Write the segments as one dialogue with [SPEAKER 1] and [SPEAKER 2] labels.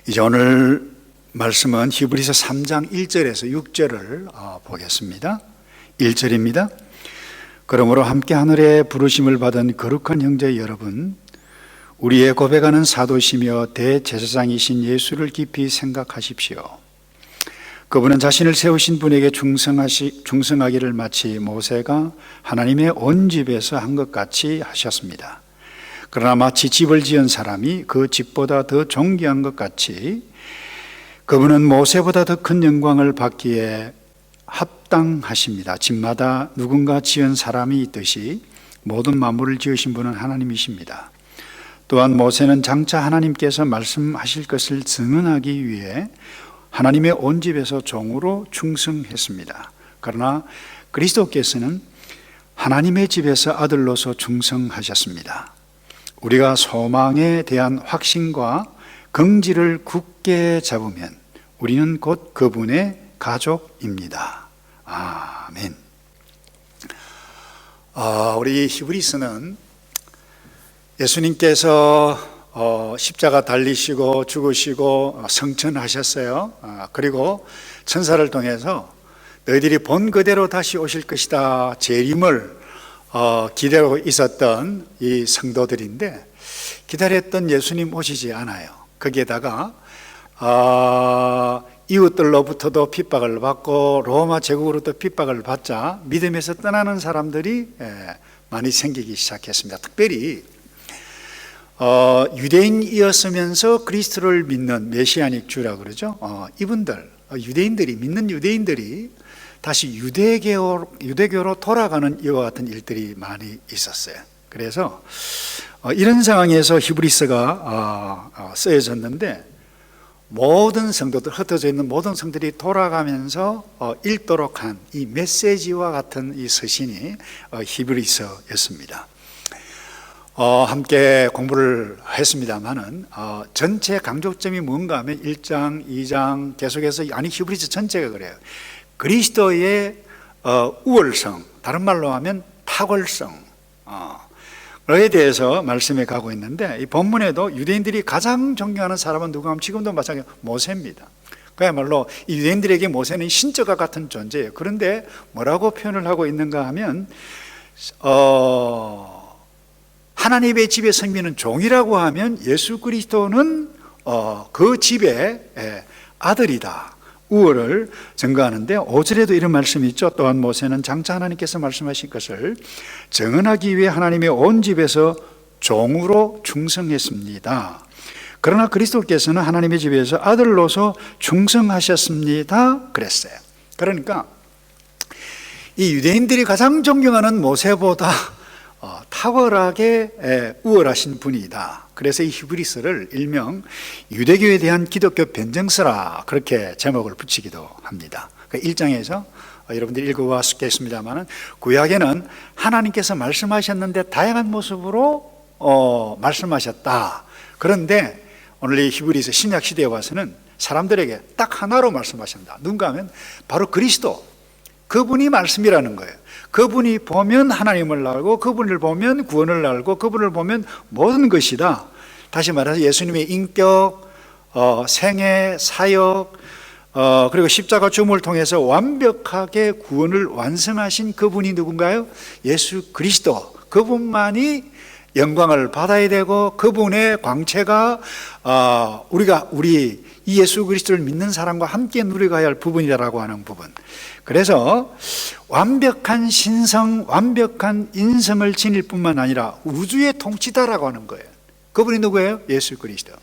[SPEAKER 1] 이제 오늘 말씀은 히브리서 3장 1절에서 6절을 보겠습니다. 1절입니다. 그러므로 함께 하늘에 부르심을 받은 거룩한 형제 여러분, 우리의 고백하는 사도시며 대제사장이신 예수를 깊이 생각하십시오. 그분은 자신을 세우신 분에게 충성하기를 마치 모세가 하나님의 온 집에서 한 것 같이 하셨습니다. 그러나 마치 집을 지은 사람이 그 집보다 더 존귀한 것 같이 그분은 모세보다 더 큰 영광을 받기에 합당하십니다. 집마다 누군가 지은 사람이 있듯이 모든 만물을 지으신 분은 하나님이십니다. 또한 모세는 장차 하나님께서 말씀하실 것을 증언하기 위해 하나님의 온 집에서 종으로 충성했습니다. 그러나 그리스도께서는 하나님의 집에서 아들로서 충성하셨습니다. 우리가 소망에 대한 확신과 긍지를 굳게 잡으면 우리는 곧 그분의 가족입니다. 아멘. 우리 히브리서는 예수님께서 십자가 달리시고 죽으시고 성천하셨어요. 그리고 천사를 통해서 너희들이 본 그대로 다시 오실 것이다 재림을 기다리고 있었던 이 성도들인데 기다렸던 예수님 오시지 않아요. 거기에다가 이웃들로부터도 핍박을 받고 로마 제국으로부터 핍박을 받자 믿음에서 떠나는 사람들이 많이 생기기 시작했습니다. 특별히 유대인이었으면서 그리스도를 믿는 메시아닉 주라 그러죠. 이분들 유대인들이 믿는 유대인들이 다시 유대교로 돌아가는 이와 같은 일들이 많이 있었어요. 그래서 이런 상황에서 히브리서가 쓰여졌는데 모든 성도들, 흩어져 있는 모든 성들이 돌아가면서 읽도록 한 이 메시지와 같은 이 서신이 히브리서였습니다. 함께 공부를 했습니다만은 전체 강조점이 뭔가 하면 1장, 2장 계속해서 히브리서 전체가 그래요. 그리스도의 우월성, 다른 말로 하면 탁월성 에 대해서 말씀해 가고 있는데 이 본문에도 유대인들이 가장 존경하는 사람은 누가 하면 지금도 마찬가지로 모세입니다. 그야말로 이 유대인들에게 모세는 신적과 같은 존재예요. 그런데 뭐라고 표현을 하고 있는가 하면 하나님의 집의 성민은 종이라고 하면 예수 그리스도는 그 집의 아들이다. 우월을 증거하는데 5절에도 이런 말씀이 있죠. 또한 모세는 장차 하나님께서 말씀하신 것을 증언하기 위해 하나님의 온 집에서 종으로 충성했습니다. 그러나 그리스도께서는 하나님의 집에서 아들로서 충성하셨습니다 그랬어요. 그러니까 이 유대인들이 가장 존경하는 모세보다 탁월하게 우월하신 분이다. 그래서 이 히브리서를 일명 유대교에 대한 기독교 변증서라 그렇게 제목을 붙이기도 합니다. 그 1장에서 여러분들이 읽어봤겠습니다만 구약에는 하나님께서 말씀하셨는데 다양한 모습으로 말씀하셨다. 그런데 오늘 이 히브리서 신약 시대에 와서는 사람들에게 딱 하나로 말씀하신다. 누군가 하면 바로 그리스도, 그분이 말씀이라는 거예요. 그분이 보면 하나님을 알고 그분을 보면 구원을 알고 그분을 보면 모든 것이다. 다시 말해서 예수님의 인격, 생애, 사역 그리고 십자가 죽음을 통해서 완벽하게 구원을 완성하신 그분이 누군가요? 예수 그리스도. 그분만이 영광을 받아야 되고 그분의 광채가 우리 이 예수 그리스도를 믿는 사람과 함께 누려가야 할 부분이라고 하는 부분. 그래서 완벽한 신성, 완벽한 인성을 지닐 뿐만 아니라 우주의 통치자라고 하는 거예요. 그분이 누구예요? 예수 그리스도.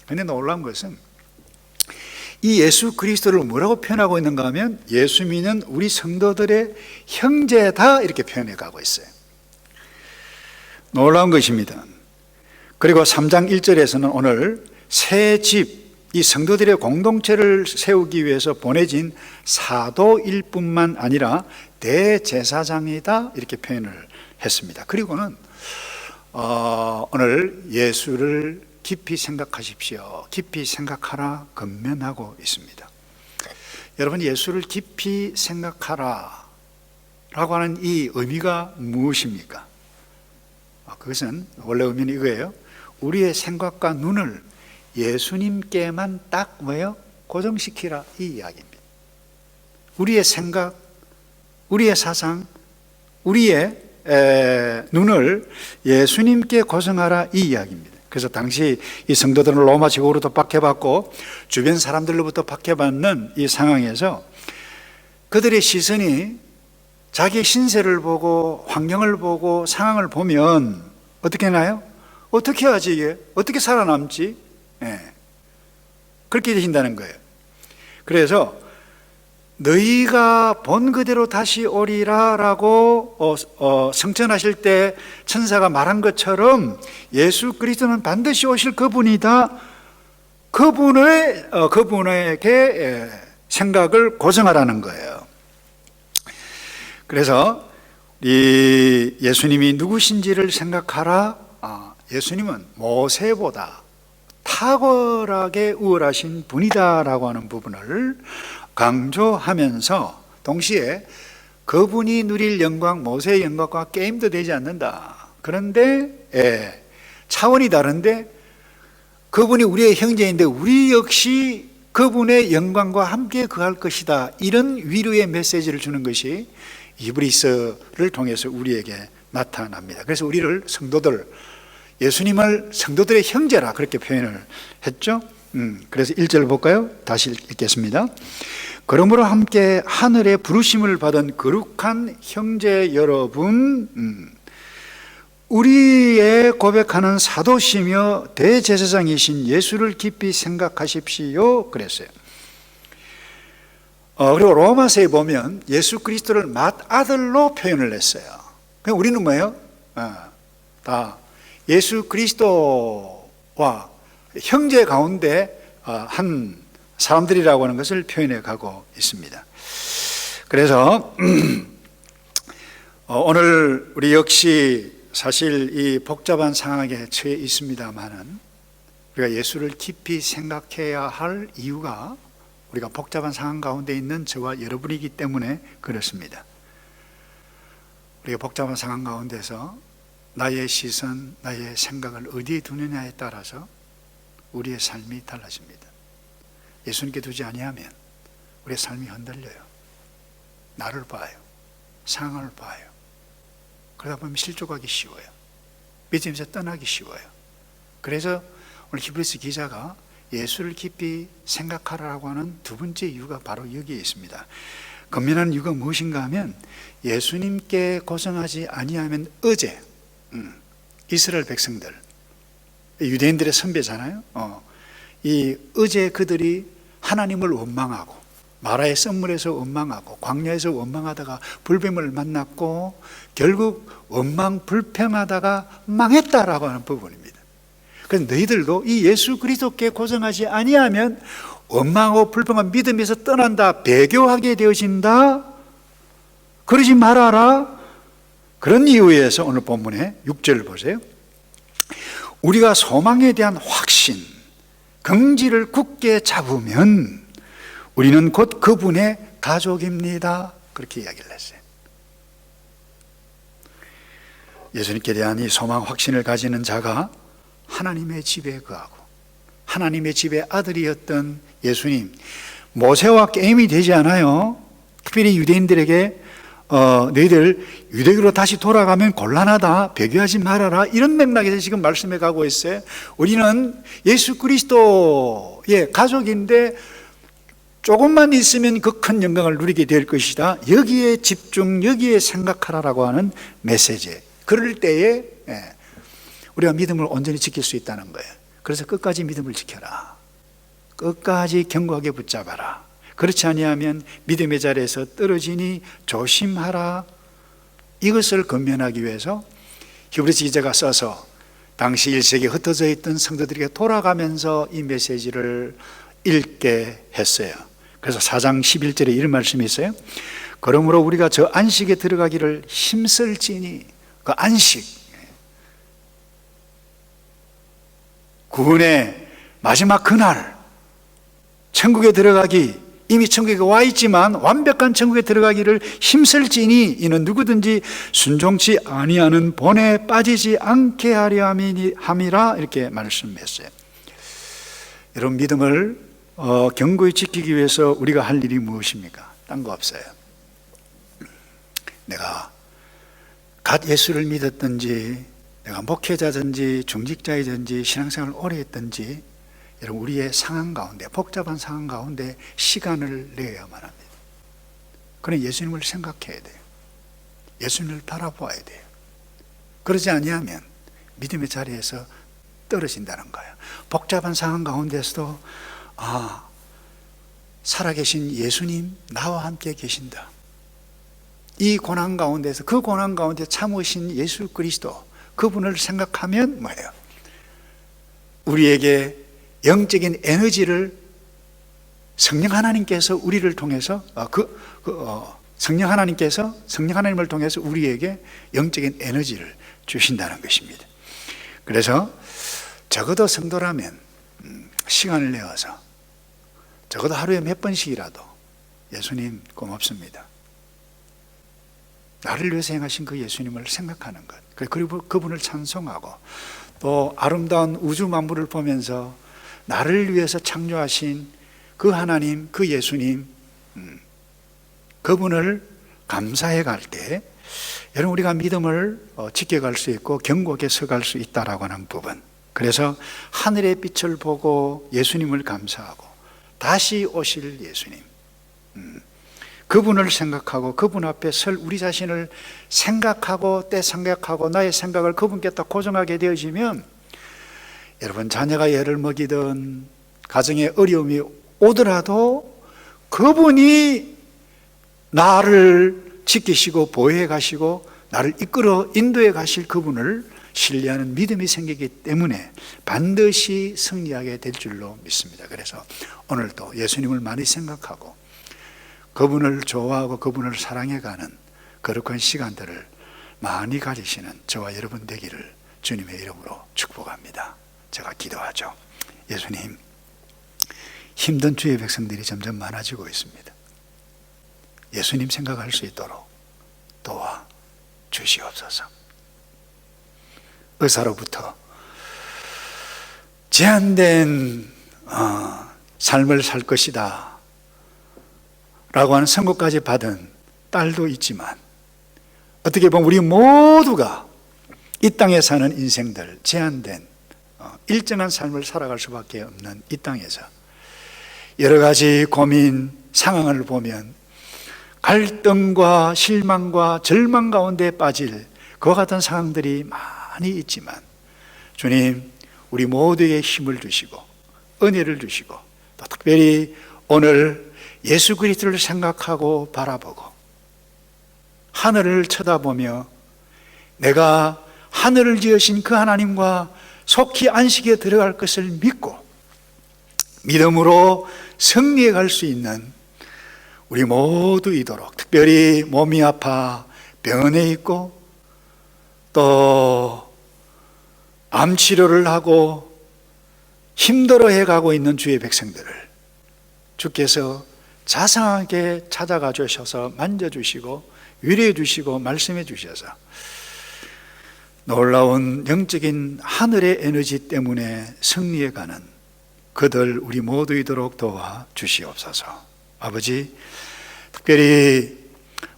[SPEAKER 1] 그런데 놀라운 것은 이 예수 그리스도를 뭐라고 표현하고 있는가 하면 예수 믿는 우리 성도들의 형제다 이렇게 표현해 가고 있어요. 놀라운 것입니다. 그리고 3장 1절에서는 오늘 새 집, 이 성도들의 공동체를 세우기 위해서 보내진 사도일 뿐만 아니라 대제사장이다 이렇게 표현을 했습니다. 그리고는 오늘 예수를 깊이 생각하십시오. 깊이 생각하라 권면하고 있습니다. 여러분, 예수를 깊이 생각하라 라고 하는 이 의미가 무엇입니까? 그것은 원래 의미는 이거예요. 우리의 생각과 눈을 예수님께만 딱 뭐예요? 고정시키라, 이 이야기입니다. 우리의 생각, 우리의 사상, 우리의 눈을 예수님께 고정하라, 이 이야기입니다. 그래서 당시 이 성도들은 로마 제국으로부터 박해받고 주변 사람들로부터 박해받는 이 상황에서 그들의 시선이 자기의 신세를 보고 환경을 보고 상황을 보면 어떻게 나요? 어떻게 하지 이게? 어떻게 살아남지? 그렇게 되신다는 거예요. 그래서 너희가 본 그대로 다시 오리라 라고 성천하실 때 천사가 말한 것처럼 예수 그리스도는 반드시 오실 그분이다. 그분에게 생각을 고정하라는 거예요. 그래서 이 예수님이 누구신지를 생각하라. 예수님은 모세보다 탁월하게 우월하신 분이다라고 하는 부분을 강조하면서 동시에 그분이 누릴 영광, 모세의 영광과 게임도 되지 않는다. 그런데 차원이 다른데 그분이 우리의 형제인데 우리 역시 그분의 영광과 함께 거할 것이다. 이런 위로의 메시지를 주는 것이 히브리서를 통해서 우리에게 나타납니다. 그래서 우리를 성도들, 예수님을 성도들의 형제라 그렇게 표현을 했죠. 그래서 1절 볼까요? 다시 읽겠습니다. 그러므로 함께 하늘의 부르심을 받은 거룩한 형제 여러분, 우리의 고백하는 사도시며 대제사장이신 예수를 깊이 생각하십시오. 그랬어요. 그리고 로마서에 보면 예수 그리스도를 맏아들로 표현을 했어요. 그럼 우리는 뭐예요? 다 예수 그리스도와 형제 가운데 한 사람들이라고 하는 것을 표현해 가고 있습니다. 그래서 오늘 우리 역시 사실 이 복잡한 상황에 처해 있습니다만은 우리가 예수를 깊이 생각해야 할 이유가 우리가 복잡한 상황 가운데 있는 저와 여러분이기 때문에 그렇습니다. 우리가 복잡한 상황 가운데서 나의 시선, 나의 생각을 어디에 두느냐에 따라서 우리의 삶이 달라집니다. 예수님께 두지 아니하면 우리의 삶이 흔들려요. 나를 봐요. 상황을 봐요. 그러다 보면 실족하기 쉬워요. 믿음에서 떠나기 쉬워요. 그래서 오늘 히브리서 기자가 예수를 깊이 생각하라고 하는 두 번째 이유가 바로 여기에 있습니다. 건면하는 이유가 무엇인가 하면 예수님께 고정하지 아니하면 어제 이스라엘 백성들, 유대인들의 선배잖아요. 이 어제 그들이 하나님을 원망하고 마라의 썸물에서 원망하고 광야에서 원망하다가 불뱀을 만났고 결국 원망 불평하다가 망했다라고 하는 부분입니다. 그래서 너희들도 이 예수 그리스도께 고정하지 아니하면 원망하고 불평한 믿음에서 떠난다, 배교하게 되어진다. 그러지 말아라. 그런 이유에서 오늘 본문의 6절 보세요. 우리가 소망에 대한 확신, 긍지를 굳게 잡으면 우리는 곧 그분의 가족입니다. 그렇게 이야기를 했어요. 예수님께 대한 이 소망 확신을 가지는 자가 하나님의 집에 거하고 하나님의 집의 아들이었던 예수님, 모세와 게임이 되지 않아요. 특별히 유대인들에게 너희들 유대교로 다시 돌아가면 곤란하다, 배교하지 말아라, 이런 맥락에서 지금 말씀해 가고 있어요. 우리는 예수 그리스도의 가족인데 조금만 있으면 그 큰 영광을 누리게 될 것이다. 여기에 집중, 여기에 생각하라라고 하는 메시지. 그럴 때에 우리가 믿음을 온전히 지킬 수 있다는 거예요. 그래서 끝까지 믿음을 지켜라. 끝까지 견고하게 붙잡아라. 그렇지 아니하면 믿음의 자리에서 떨어지니 조심하라. 이것을 건면하기 위해서 히브리서 기자가 써서 당시 1세기에 흩어져 있던 성도들에게 돌아가면서 이 메시지를 읽게 했어요. 그래서 4장 11절에 이런 말씀이 있어요. 그러므로 우리가 저 안식에 들어가기를 힘쓸지니, 그 안식, 구원의 마지막 그날 천국에 들어가기, 이미 천국에 와 있지만 완벽한 천국에 들어가기를 힘쓸지니 이는 누구든지 순종치 아니하는 본에 빠지지 않게 하려 함이라, 이렇게 말씀했어요. 여러분, 믿음을 견고히 지키기 위해서 우리가 할 일이 무엇입니까? 딴 거 없어요. 내가 갓 예수를 믿었든지, 내가 목회자든지 중직자이든지 신앙생활을 오래 했든지, 여러분, 우리의 상황 가운데, 복잡한 상황 가운데 시간을 내야만 합니다. 그럼 예수님을 생각해야 돼요. 예수님을 바라보아야 돼요. 그러지 아니하면 믿음의 자리에서 떨어진다는 거예요. 복잡한 상황 가운데서도 살아계신 예수님 나와 함께 계신다. 이 고난 가운데서, 그 고난 가운데 참으신 예수 그리스도, 그분을 생각하면 뭐예요? 우리에게 영적인 에너지를 성령 하나님께서 우리를 통해서 성령 하나님을 통해서 우리에게 영적인 에너지를 주신다는 것입니다. 그래서 적어도 성도라면 시간을 내어서 적어도 하루에 몇 번씩이라도 예수님 고맙습니다, 나를 위해서 행하신 그 예수님을 생각하는 것, 그리고 그분을 찬송하고, 또 아름다운 우주 만물을 보면서 나를 위해서 창조하신 그 하나님, 그 예수님, 그분을 감사해 갈 때, 여러분, 우리가 믿음을 지켜갈 수 있고 견고하게 서갈 수 있다라고 하는 부분. 그래서 하늘의 빛을 보고 예수님을 감사하고 다시 오실 예수님, 그분을 생각하고 그분 앞에 설 우리 자신을 생각하고 생각하고 나의 생각을 그분께 딱 고정하게 되어지면, 여러분, 자녀가 애를 먹이든 가정에 어려움이 오더라도 그분이 나를 지키시고 보호해 가시고 나를 이끌어 인도해 가실 그분을 신뢰하는 믿음이 생기기 때문에 반드시 승리하게 될 줄로 믿습니다. 그래서 오늘도 예수님을 많이 생각하고 그분을 좋아하고 그분을 사랑해가는 거룩한 시간들을 많이 가지시는 저와 여러분 되기를 주님의 이름으로 축복합니다. 제가 기도하죠. 예수님, 힘든 주의 백성들이 점점 많아지고 있습니다. 예수님 생각할 수 있도록 도와 주시옵소서. 의사로부터 제한된 삶을 살 것이다 라고 하는 선고까지 받은 딸도 있지만, 어떻게 보면 우리 모두가 이 땅에 사는 인생들, 제한된 일정한 삶을 살아갈 수밖에 없는 이 땅에서 여러 가지 고민 상황을 보면 갈등과 실망과 절망 가운데 빠질 그와 같은 상황들이 많이 있지만, 주님, 우리 모두에게 힘을 주시고 은혜를 주시고, 또 특별히 오늘 예수 그리스도를 생각하고 바라보고 하늘을 쳐다보며 내가 하늘을 지으신 그 하나님과 속히 안식에 들어갈 것을 믿고 믿음으로 승리해 갈 수 있는 우리 모두이도록, 특별히 몸이 아파 병원에 있고 또 암치료를 하고 힘들어해 가고 있는 주의 백성들을 주께서 자상하게 찾아가 주셔서 만져주시고 위로해 주시고 말씀해 주셔서 놀라운 영적인 하늘의 에너지 때문에 승리해 가는 그들 우리 모두이도록 도와 주시옵소서. 아버지, 특별히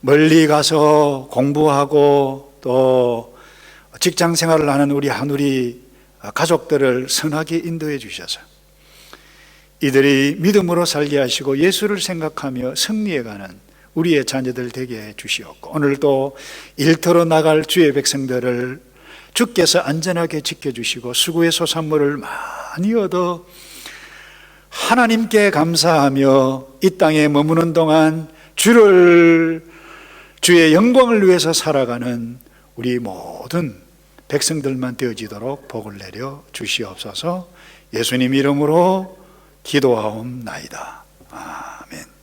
[SPEAKER 1] 멀리 가서 공부하고 또 직장 생활을 하는 우리 하누리 가족들을 선하게 인도해 주셔서 이들이 믿음으로 살게 하시고 예수를 생각하며 승리해가는 우리의 자녀들 되게 해 주시옵고, 오늘도 일터로 나갈 주의 백성들을 주께서 안전하게 지켜주시고 수고의 소산물을 많이 얻어 하나님께 감사하며 이 땅에 머무는 동안 주의 영광을 위해서 살아가는 우리 모든 백성들만 되어지도록 복을 내려 주시옵소서. 예수님 이름으로 기도하옵나이다. 아멘.